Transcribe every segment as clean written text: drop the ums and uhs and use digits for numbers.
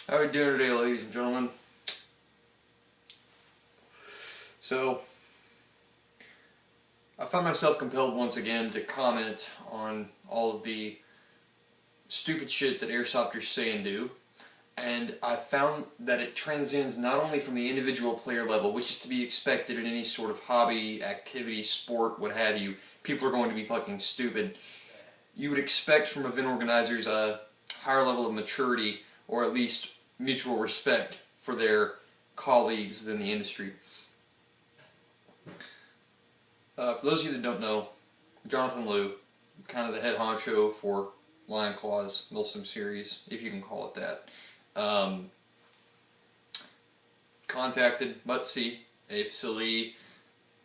How are we doing today, ladies and gentlemen? So, I find myself compelled once again to comment on all of the stupid shit that airsofters say and do, and I found that it transcends not only from the individual player level, which is to be expected in any sort of hobby, activity, sport, what have you. People are going to be fucking stupid. You would expect from event organizers a higher level of maturity, or at least mutual respect for their colleagues within the industry. For those of you that don't know, Jonathan Liu, kind of the head honcho for Lion Claw's Milsim series, if you can call it that, contacted Mutsi, a facility.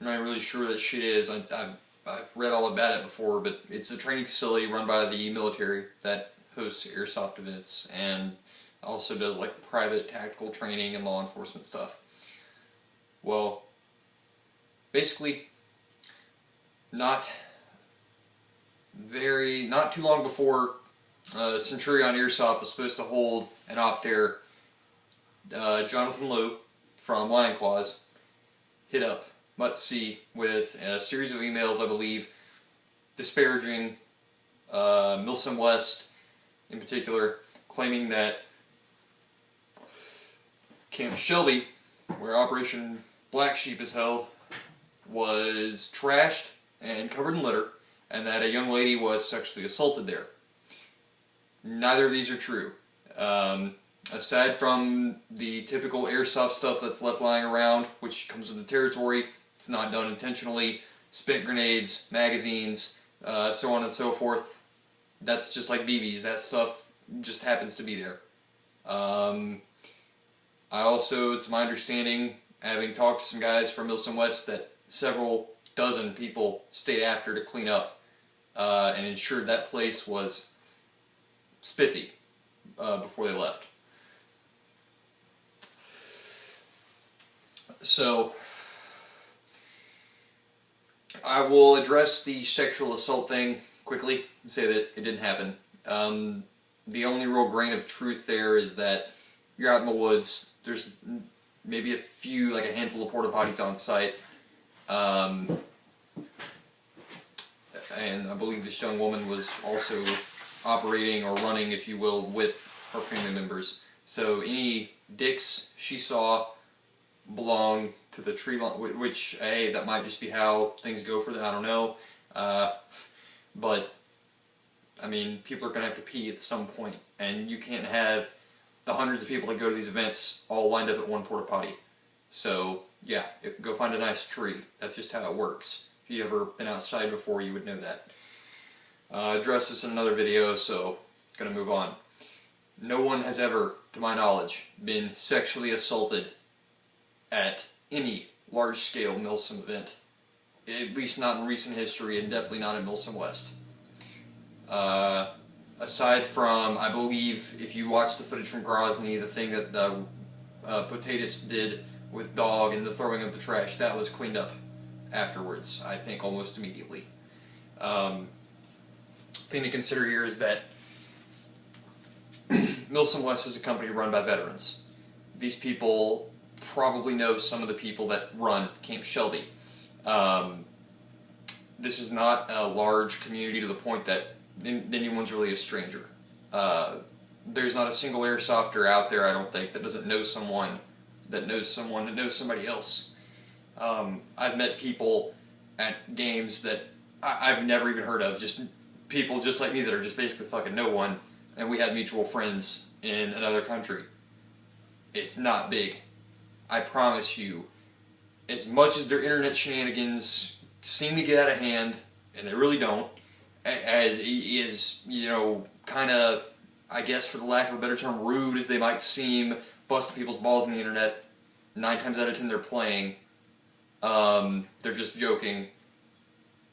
I'm not really sure what that shit is. I've read all about it before, but it's a training facility run by the military that hosts airsoft events and also does like private tactical training and law enforcement stuff. Well, basically, not too long before Centurion Airsoft was supposed to hold an op there, Jonathan Liu from Lion Claws hit up Mutsi with a series of emails, I believe, disparaging Milsim West in particular, claiming that Camp Shelby, where Operation Black Sheep is held, was trashed and covered in litter, and that a young lady was sexually assaulted there. Neither of these are true. Aside from the typical airsoft stuff that's left lying around, which comes with the territory, it's not done intentionally, spent grenades, magazines, so on and so forth, that's just like BBs. That stuff just happens to be there. I also, it's my understanding, having talked to some guys from Milsim West, that several dozen people stayed after to clean up and ensured that place was spiffy before they left. So, I will address the sexual assault thing quickly and say that it didn't happen. The only real grain of truth there is that you're out in the woods, there's maybe like a handful of porta potties on site, and I believe this young woman was also operating or running, if you will, with her family members. So any dicks she saw belong to the tree line, which, hey, that might just be how things go for them, I don't know. But, I mean, people are going to have to pee at some point, and you can't have the hundreds of people that go to these events all lined up at one porta potty. So, yeah, go find a nice tree. That's just how it works. If you've ever been outside before, you would know that. Address this in another video, so gonna move on. No one has ever, to my knowledge, been sexually assaulted at any large-scale Milsim event. At least not in recent history, and definitely not in Milsim West. Aside from, I believe, if you watch the footage from Grozny, the thing that the Potatus did with Dog and the throwing of the trash, that was cleaned up afterwards, I think almost immediately. Thing to consider here is that Milsim West is a company run by veterans. These people probably know some of the people that run Camp Shelby. This is not a large community to the point that anyone's really a stranger. There's not a single airsofter out there, I don't think, that doesn't know someone that knows someone that knows somebody else. I've met people at games that I've never even heard of, just people just like me that are just basically fucking no one, and we had mutual friends in another country. It's not big. I promise you, as much as their internet shenanigans seem to get out of hand, and they really don't, as is, you know, kind of, I guess for the lack of a better term, rude as they might seem, busting people's balls on the internet, 9 times out of 10 they're playing. They're just joking.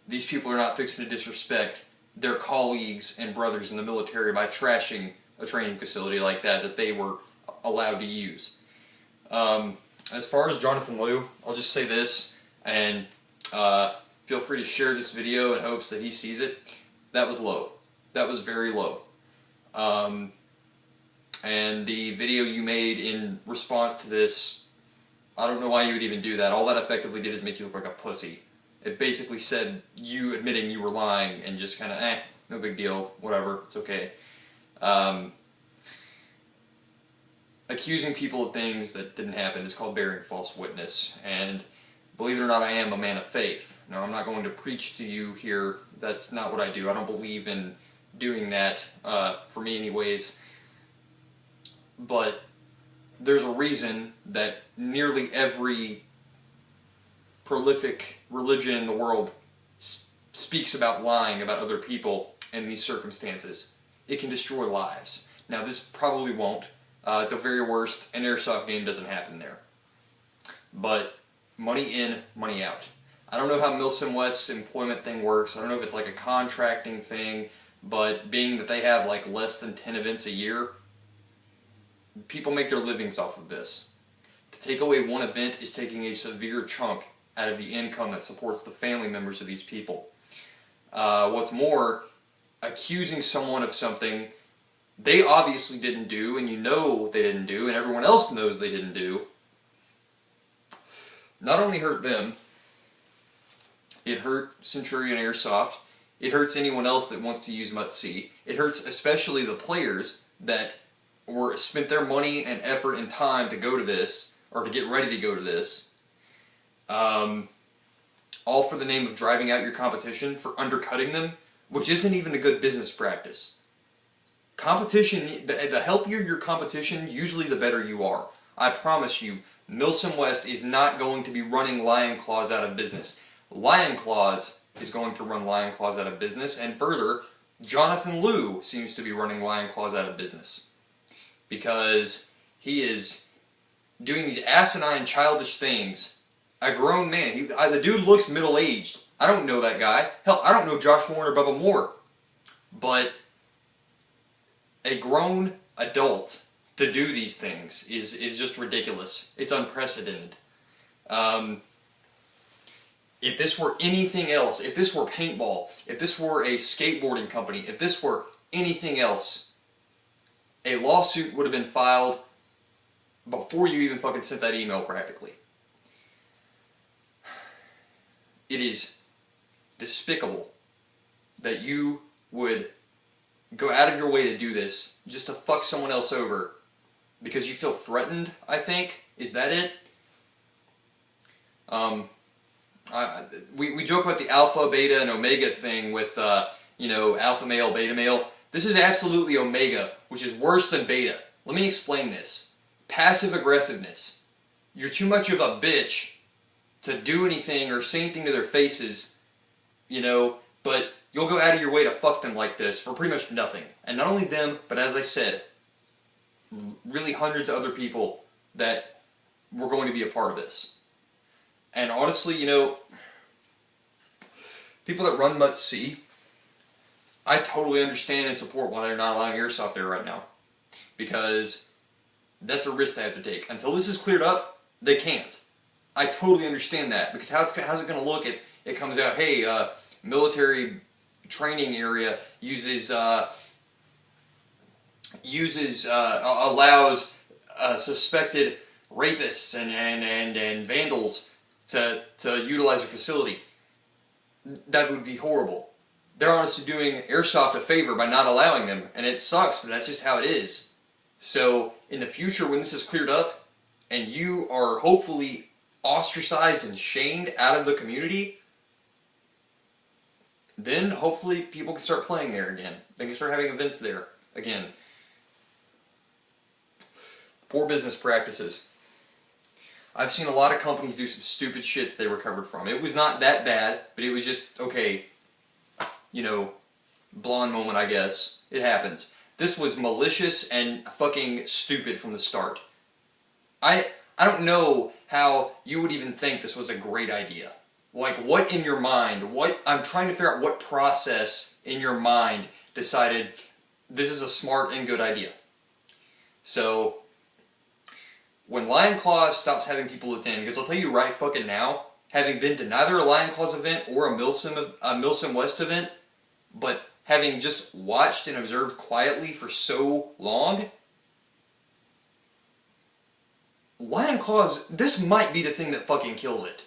These people are not fixing to disrespect their colleagues and brothers in the military by trashing a training facility like that they were allowed to use. As far as Jonathan Liu, I'll just say this, and feel free to share this video in hopes that he sees it. That was low. That was very low. And the video you made in response to this, I don't know why you would even do that. All that effectively did is make you look like a pussy. It basically said you admitting you were lying and just kind of, no big deal, whatever, it's okay. Accusing people of things that didn't happen is called bearing false witness. And believe it or not, I am a man of faith. Now, I'm not going to preach to you here. That's not what I do. I don't believe in doing that, for me anyways. But there's a reason that nearly every prolific religion in the world speaks about lying about other people in these circumstances. It can destroy lives. Now, this probably won't. At the very worst, an airsoft game doesn't happen there. But money in, money out. I don't know how Milsim West's employment thing works. I don't know if it's like a contracting thing, but being that they have like less than 10 events a year, people make their livings off of this. To take away one event is taking a severe chunk out of the income that supports the family members of these people. What's more, accusing someone of something they obviously didn't do, and you know they didn't do, and everyone else knows they didn't do, not only hurt them, it hurt Centurion Airsoft, it hurts anyone else that wants to use MUTC, it hurts especially the players that spent their money and effort and time to go to this, or to get ready to go to this, all for the name of driving out your competition, for undercutting them, which isn't even a good business practice. Competition, the healthier your competition, usually the better you are. I promise you, Milsim West is not going to be running Lion Claws out of business. Lion Claws is going to run Lion Claws out of business, and further, Jonathan Liu seems to be running Lion Claws out of business. Because he is doing these asinine, childish things. A grown man. The dude looks middle-aged. I don't know that guy. Hell, I don't know Josh Warren or Bubba Moore. But a grown adult to do these things is just ridiculous. It's unprecedented. If this were anything else, if this were paintball, if this were a skateboarding company, if this were anything else, a lawsuit would have been filed before you even fucking sent that email practically. It is despicable that you would go out of your way to do this just to fuck someone else over because you feel threatened, I think. Is that it? We joke about the alpha, beta, and omega thing with, alpha male, beta male. This is absolutely omega, which is worse than beta. Let me explain this. Passive aggressiveness. You're too much of a bitch to do anything or say anything to their faces, but you'll go out of your way to fuck them like this for pretty much nothing. And not only them, but as I said, really hundreds of other people that were going to be a part of this. And honestly, people that run MUTC, I totally understand and support why they're not allowing airsoft there right now. Because that's a risk they have to take. Until this is cleared up, they can't. I totally understand that. Because how's it going to look if it comes out, hey, military training area allows suspected rapists and vandals to utilize a facility. That would be horrible. They're honestly doing airsoft a favor by not allowing them, and it sucks, but that's just how it is. So in the future, when this is cleared up and you are hopefully ostracized and shamed out of the community, then hopefully people can start playing there again. They can start having events there again. Poor business practices. I've seen a lot of companies do some stupid shit that they recovered from. It was not that bad, but it was just, okay, blonde moment, I guess. It happens. This was malicious and fucking stupid from the start. I don't know how you would even think this was a great idea. Like, what in your mind, I'm trying to figure out what process in your mind decided this is a smart and good idea. So, when Lion Claws stops having people attend, because I'll tell you right fucking now, having been to neither a Lion Claws event or a Milsim West event, but having just watched and observed quietly for so long, Lion Claws, this might be the thing that fucking kills it.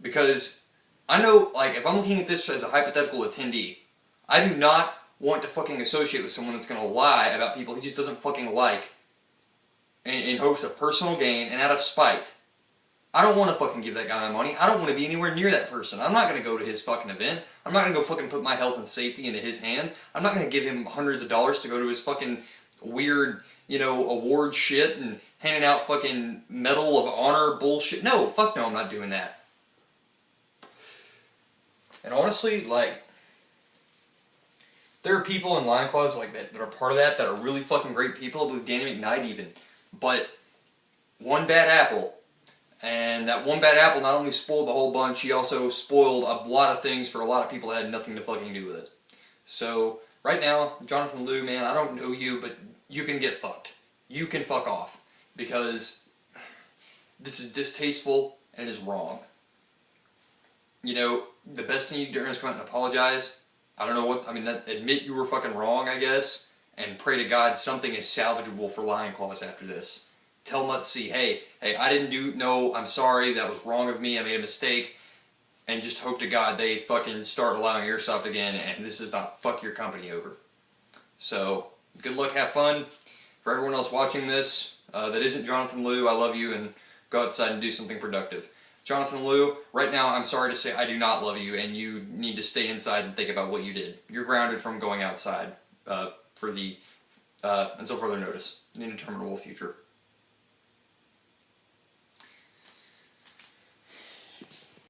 Because I know, like, if I'm looking at this as a hypothetical attendee, I do not want to fucking associate with someone that's going to lie about people he just doesn't fucking like in hopes of personal gain and out of spite. I don't want to fucking give that guy my money. I don't want to be anywhere near that person. I'm not going to go to his fucking event. I'm not going to go fucking put my health and safety into his hands. I'm not going to give him hundreds of dollars to go to his fucking weird, award shit and handing out fucking Medal of Honor bullshit. No, fuck no, I'm not doing that. And honestly, like, there are people in Lion Claws like that are part of that are really fucking great people, with Danny McKnight even. But one bad apple. And that one bad apple not only spoiled the whole bunch, he also spoiled a lot of things for a lot of people that had nothing to fucking do with it. So, right now, Jonathan Liu, man, I don't know you, but you can get fucked. You can fuck off. Because this is distasteful and it is wrong. The best thing you can do is come out and apologize. I don't know what, admit you were fucking wrong, I guess, and pray to God something is salvageable for Lion Claws after this. Tell Mutz, hey, I didn't no, I'm sorry, that was wrong of me, I made a mistake, and just hope to God they fucking start allowing Airsoft again, and this is not fuck your company over. So, good luck, have fun. For everyone else watching this, that isn't Jonathan Liu, I love you, and go outside and do something productive. Jonathan Liu, right now I'm sorry to say I do not love you, and you need to stay inside and think about what you did. You're grounded from going outside until further notice, in the indeterminable future.